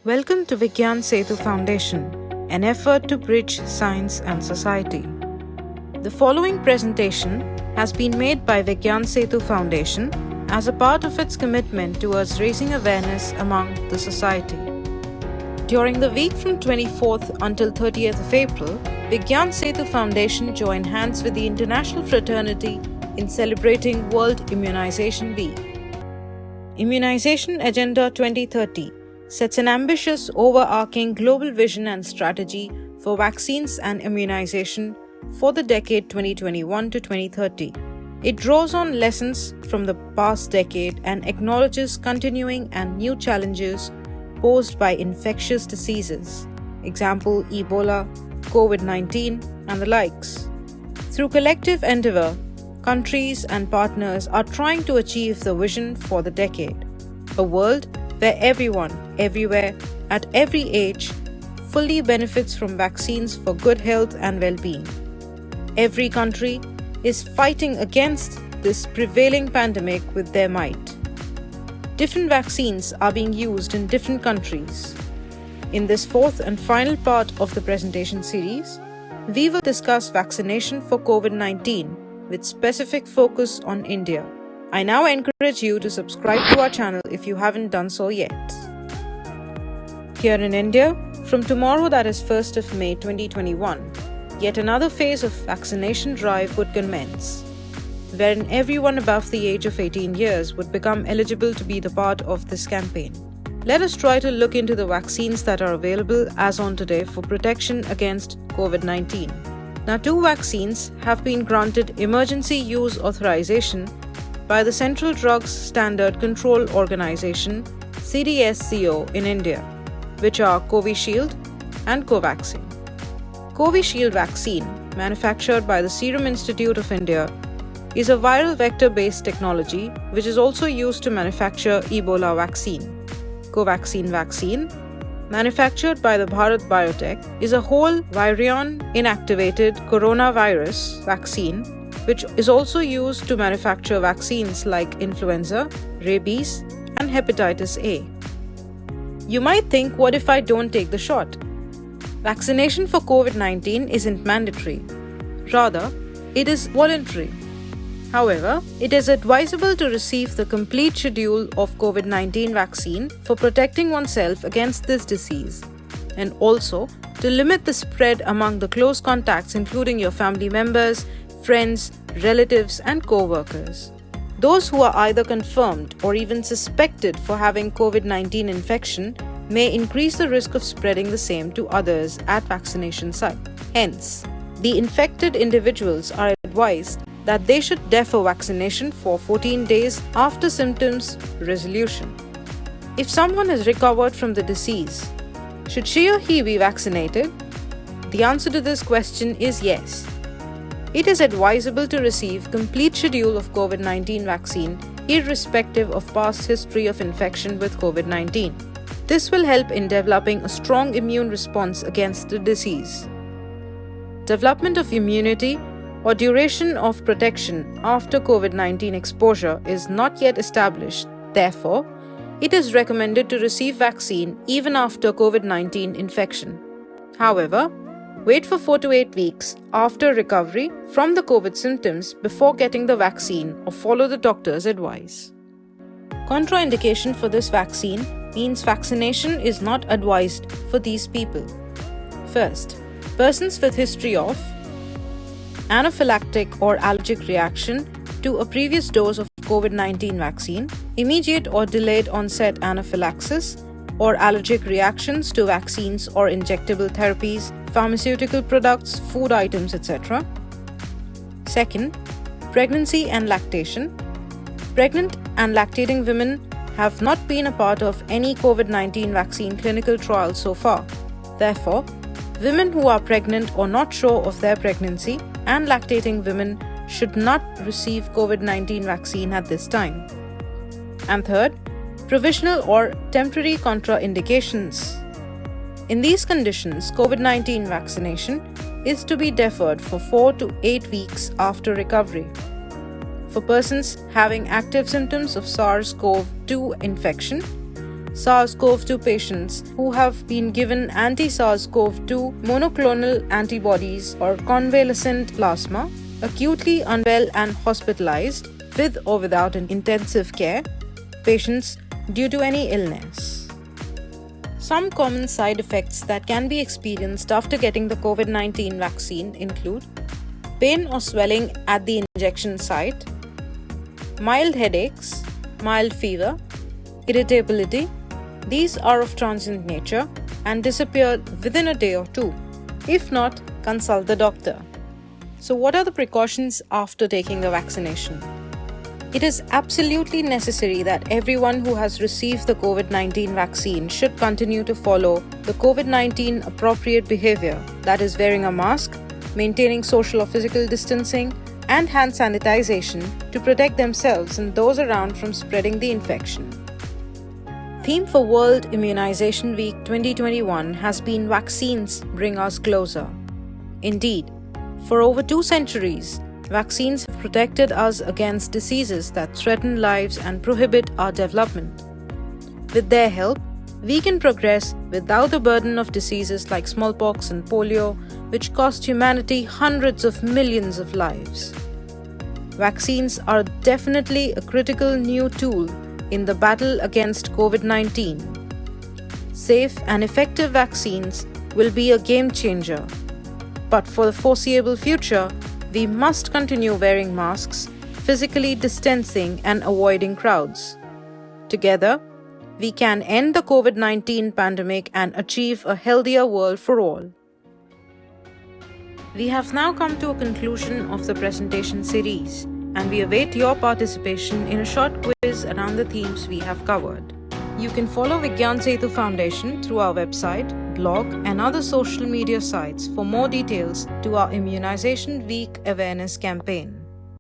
Welcome to Vigyan Setu Foundation, an effort to bridge science and society. The following presentation has been made by Vigyan Setu Foundation as a part of its commitment towards raising awareness among the society. During the week from 24th until 30th of April, Vigyan Setu Foundation joined hands with the international fraternity in celebrating World Immunization Week. Immunization Agenda 2030 sets an ambitious, overarching global vision and strategy for vaccines and immunization for the decade 2021 to 2030. It draws on lessons from the past decade and acknowledges continuing and new challenges posed by infectious diseases, example Ebola, COVID-19, and the likes. Through collective endeavor, countries and partners are trying to achieve the vision for the decade, a world where everyone, everywhere, at every age, fully benefits from vaccines for good health and well-being. Every country is fighting against this prevailing pandemic with their might. Different vaccines are being used in different countries. In this fourth and final part of the presentation series, we will discuss vaccination for COVID-19 with specific focus on India. I now encourage you to subscribe to our channel if you haven't done so yet. Here in India, from tomorrow, that is 1st of May 2021, yet another phase of vaccination drive would commence, wherein everyone above the age of 18 years would become eligible to be the part of this campaign. Let us try to look into the vaccines that are available as on today for protection against COVID-19. Now, 2 vaccines have been granted emergency use authorization by the Central Drugs Standard Control Organization (CDSCO) in India, which are Covishield and Covaxin. Covishield vaccine, manufactured by the Serum Institute of India, is a viral vector-based technology which is also used to manufacture Ebola vaccine. Covaxin vaccine, manufactured by the Bharat Biotech, is a whole virion inactivated coronavirus vaccine which is also used to manufacture vaccines like influenza, rabies, and hepatitis A. You might think, what if I don't take the shot? Vaccination for COVID-19 isn't mandatory. Rather, it is voluntary. However, it is advisable to receive the complete schedule of COVID-19 vaccine for protecting oneself against this disease, and also to limit the spread among the close contacts, including your family members, friends, relatives, and co-workers. Those who are either confirmed or even suspected for having COVID-19 infection may increase the risk of spreading the same to others at vaccination site. Hence, the infected individuals are advised that they should defer vaccination for 14 days after symptoms resolution. If someone has recovered from the disease, should she or he be vaccinated? The answer to this question is yes. It is advisable to receive complete schedule of COVID-19 vaccine irrespective of past history of infection with COVID-19. This will help in developing a strong immune response against the disease. Development of immunity or duration of protection after COVID-19 exposure is not yet established. Therefore, it is recommended to receive vaccine even after COVID-19 infection. However, wait for 4 to 8 weeks after recovery from the COVID symptoms before getting the vaccine or follow the doctor's advice. Contraindication for this vaccine means vaccination is not advised for these people. First, persons with history of anaphylactic or allergic reaction to a previous dose of COVID-19 vaccine, immediate or delayed onset anaphylaxis, or allergic reactions to vaccines or injectable therapies, pharmaceutical products, food items, etc. Second, pregnancy and lactation. Pregnant and lactating women have not been a part of any COVID-19 vaccine clinical trial so far. Therefore, women who are pregnant or not sure of their pregnancy and lactating women should not receive COVID-19 vaccine at this time. And third, provisional or temporary contraindications. In these conditions, COVID-19 vaccination is to be deferred for 4 to 8 weeks after recovery. For persons having active symptoms of SARS-CoV-2 infection, SARS-CoV-2 patients who have been given anti-SARS-CoV-2 monoclonal antibodies or convalescent plasma, acutely unwell and hospitalized with or without an intensive care, patients due to any illness. Some common side effects that can be experienced after getting the COVID-19 vaccine include pain or swelling at the injection site, mild headaches, mild fever, irritability. These are of transient nature and disappear within a day or two. If not, consult the doctor. So, what are the precautions after taking the vaccination? It is absolutely necessary that everyone who has received the COVID-19 vaccine should continue to follow the COVID-19 appropriate behavior, that is, wearing a mask, maintaining social or physical distancing, and hand sanitization to protect themselves and those around from spreading the infection. Theme for World Immunization Week 2021 has been Vaccines Bring Us Closer. Indeed, for over 2 centuries, vaccines have protected us against diseases that threaten lives and prohibit our development. With their help, we can progress without the burden of diseases like smallpox and polio, which cost humanity hundreds of millions of lives. Vaccines are definitely a critical new tool in the battle against COVID-19. Safe and effective vaccines will be a game changer. But for the foreseeable future, we must continue wearing masks, physically distancing, and avoiding crowds. Together, we can end the COVID-19 pandemic and achieve a healthier world for all. We have now come to a conclusion of the presentation series, and we await your participation in a short quiz around the themes we have covered. You can follow Vigyan Setu Foundation through our website, blog, and other social media sites for more details to our Immunization Week awareness campaign.